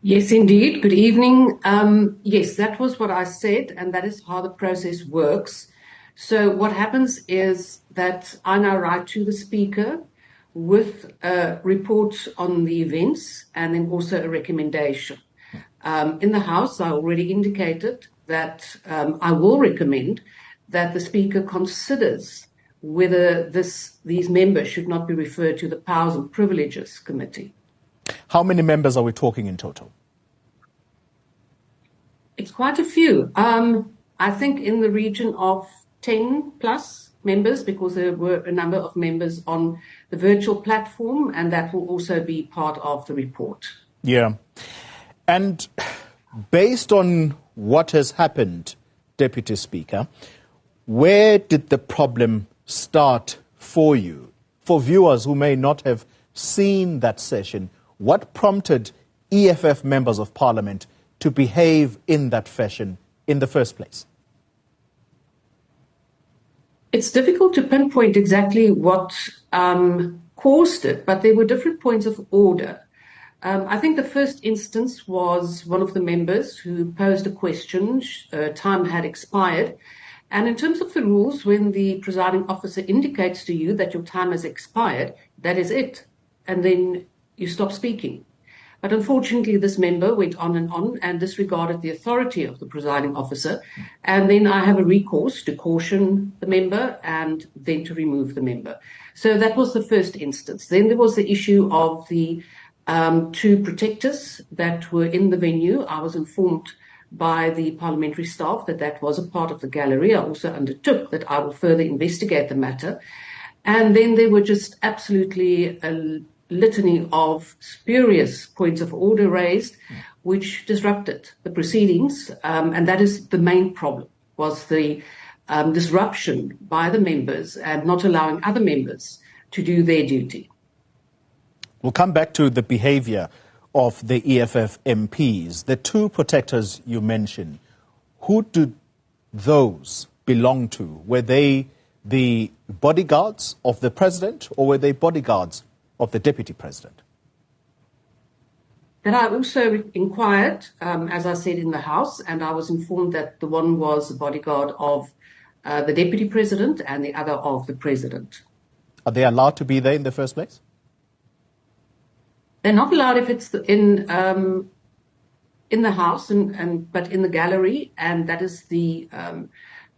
Yes, indeed. Good evening. Yes, that was what I said, and that is how the process works. So what happens is that I now write to the Speaker with a report on the events and then also a recommendation. In the House, I already indicated that I will recommend that the Speaker considers whether these members should not be referred to the Powers and Privileges Committee. How many members are we talking in total? It's quite a few. I think in the region of 10 plus members, because there were a number of members on the virtual platform, and that will also be part of the report. Yeah. And based on what has happened, Deputy Speaker, where did the problem start for you? For viewers who may not have seen that session, what prompted EFF members of Parliament to behave in that fashion in the first place? It's difficult to pinpoint exactly what caused it, but there were different points of order. I think the first instance was one of the members who posed a question. Time had expired. And in terms of the rules, when the presiding officer indicates to you that your time has expired, that is it. And then you stop speaking. But unfortunately, this member went on and disregarded the authority of the presiding officer. And then I have a recourse to caution the member and then to remove the member. So that was the first instance. Then there was the issue of the two protectors that were in the venue. I was informed by the parliamentary staff that that was a part of the gallery. I also undertook that I will further investigate the matter. And then there were just absolutely a litany of spurious points of order raised, which disrupted the proceedings. And that is the main problem, was the disruption by the members and not allowing other members to do their duty. We'll come back to the behavior of the EFF MPs. The two protectors you mentioned, who did those belong to? Were they the bodyguards of the president, or were they bodyguards of the deputy president? That I also inquired, as I said, in the House, and I was informed that the one was the bodyguard of the deputy president and the other of the president. Are they allowed to be there in the first place? They're not allowed if it's in the House, but in the gallery, and that is the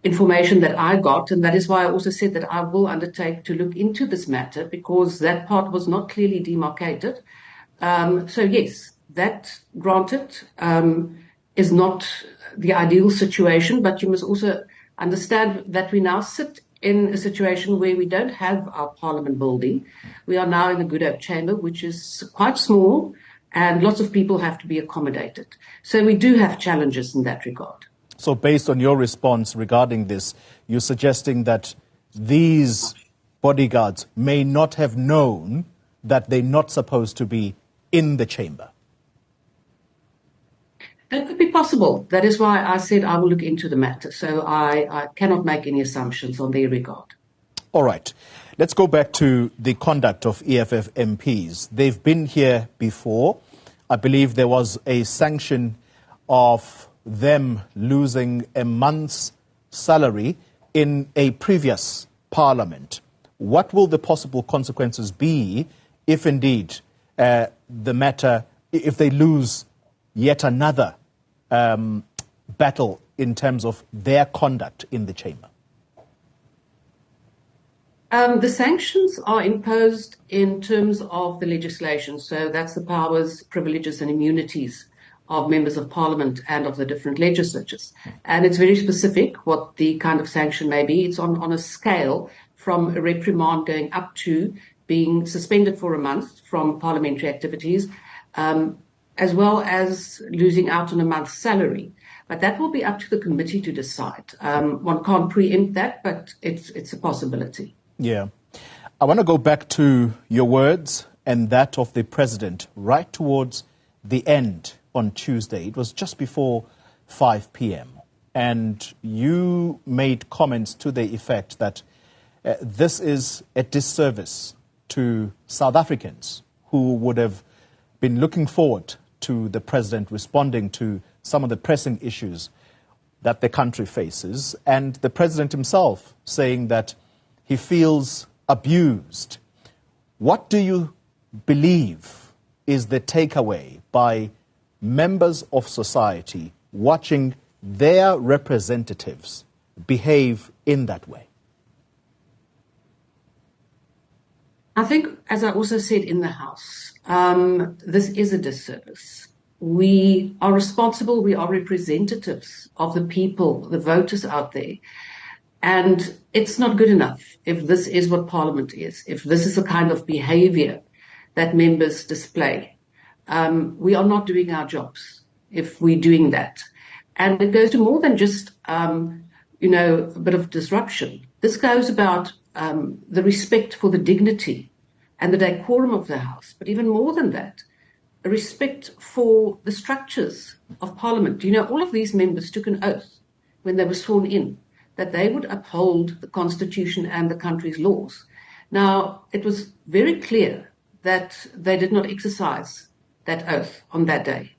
information that I got, and that is why I also said that I will undertake to look into this matter, because that part was not clearly demarcated. So yes, that, granted, is not the ideal situation, but you must also understand that we now sit in a situation where we don't have our Parliament building. We are now in the Good Hope Chamber, which is quite small, and lots of people have to be accommodated. So we do have challenges in that regard. So based on your response regarding this, you're suggesting that these bodyguards may not have known that they're not supposed to be in the chamber? That could be possible. That is why I said I will look into the matter. So I cannot make any assumptions on their regard. All right. Let's go back to the conduct of EFF MPs. They've been here before. I believe there was a sanction of them losing a month's salary in a previous parliament. What will the possible consequences be if indeed the matter, if they lose yet another battle in terms of their conduct in the chamber? The sanctions are imposed in terms of the legislation. So that's the powers, privileges and immunities of members of parliament and of the different legislatures. And it's very specific what the kind of sanction may be. It's on a scale from a reprimand going up to being suspended for a month from parliamentary activities, as well as losing out on a month's salary. But that will be up to the committee to decide. One can't preempt that, but it's a possibility. Yeah. I want to go back to your words and that of the president right towards the end on Tuesday. It was just before 5 p.m. And you made comments to the effect that this is a disservice to South Africans who would have been looking forward to the president responding to some of the pressing issues that the country faces, and the president himself saying that he feels abused. What do you believe is the takeaway by members of society watching their representatives behave in that way? I think, as I also said in the House, this is a disservice. We are responsible, we are representatives of the people, the voters out there. And it's not good enough if this is what Parliament is, if this is the kind of behavior that members display. We are not doing our jobs if we're doing that. And it goes to more than just, a bit of disruption. This goes about the respect for the dignity and the decorum of the House, but even more than that, a respect for the structures of Parliament. All of these members took an oath when they were sworn in that they would uphold the Constitution and the country's laws. Now, it was very clear that they did not exercise that oath on that day,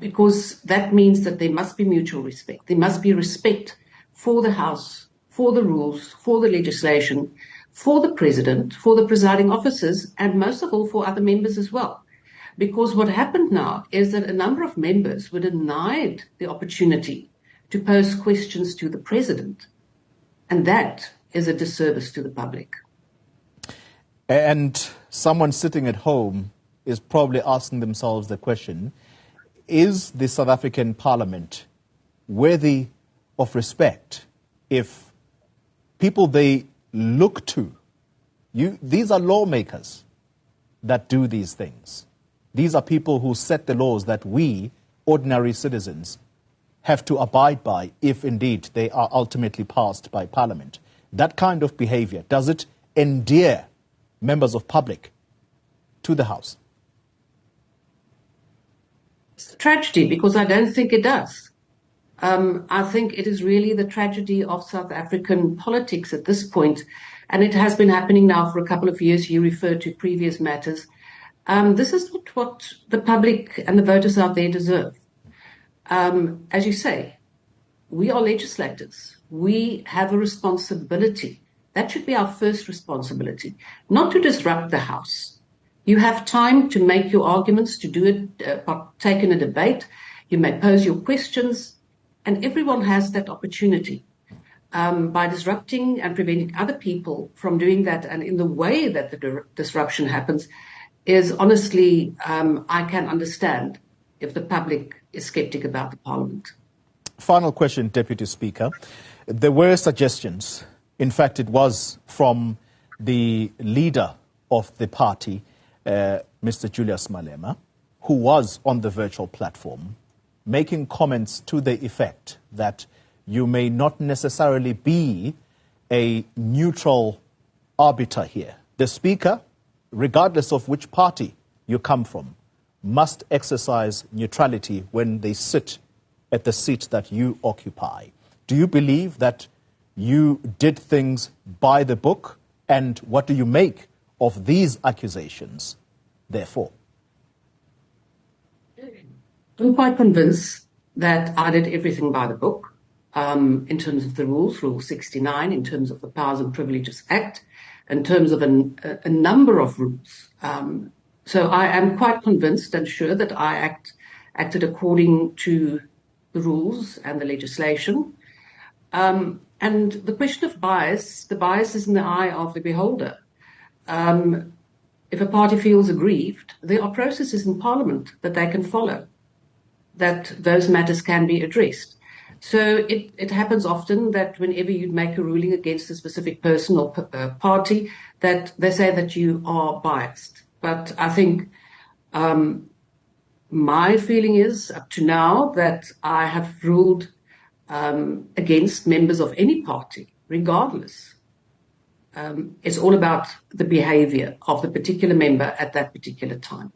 because that means that there must be mutual respect. There must be respect for the House, for the rules, for the legislation, for the President, for the presiding officers, and most of all for other members as well. Because what happened now is that a number of members were denied the opportunity to pose questions to the President. And that is a disservice to the public. And someone sitting at home is probably asking themselves the question, is the South African Parliament worthy of respect if people they look to, these are lawmakers that do these things. These are people who set the laws that we, ordinary citizens, have to abide by if indeed they are ultimately passed by Parliament. That kind of behavior, does it endear members of public to the House? It's a tragedy because I don't think it does. I think it is really the tragedy of South African politics at this point, and it has been happening now for a couple of years. You referred to previous matters. This is not what the public and the voters out there deserve. As you say, we are legislators. We have a responsibility. That should be our first responsibility, not to disrupt the House. You have time to make your arguments, to do it, partake in a debate. You may pose your questions, and everyone has that opportunity. By disrupting and preventing other people from doing that, and in the way that the disruption happens, is honestly, I can understand if the public is sceptic about the Parliament. Final question, Deputy Speaker. There were suggestions, in fact it was from the leader of the party, Mr. Julius Malema, who was on the virtual platform, making comments to the effect that you may not necessarily be a neutral arbiter here. The Speaker, regardless of which party you come from, must exercise neutrality when they sit at the seat that you occupy. Do you believe that you did things by the book? And what do you make of these accusations, therefore? I'm quite convinced that I did everything by the book, in terms of the rules, Rule 69, in terms of the Powers and Privileges Act, in terms of a number of rules. So I am quite convinced and sure that I acted according to the rules and the legislation. And the question of bias, the bias is in the eye of the beholder. If a party feels aggrieved, there are processes in Parliament that they can follow, that those matters can be addressed. So it happens often that whenever you make a ruling against a specific person or party, that they say that you are biased. But I think my feeling is, up to now, that I have ruled against members of any party, regardless. It's all about the behavior of the particular member at that particular time.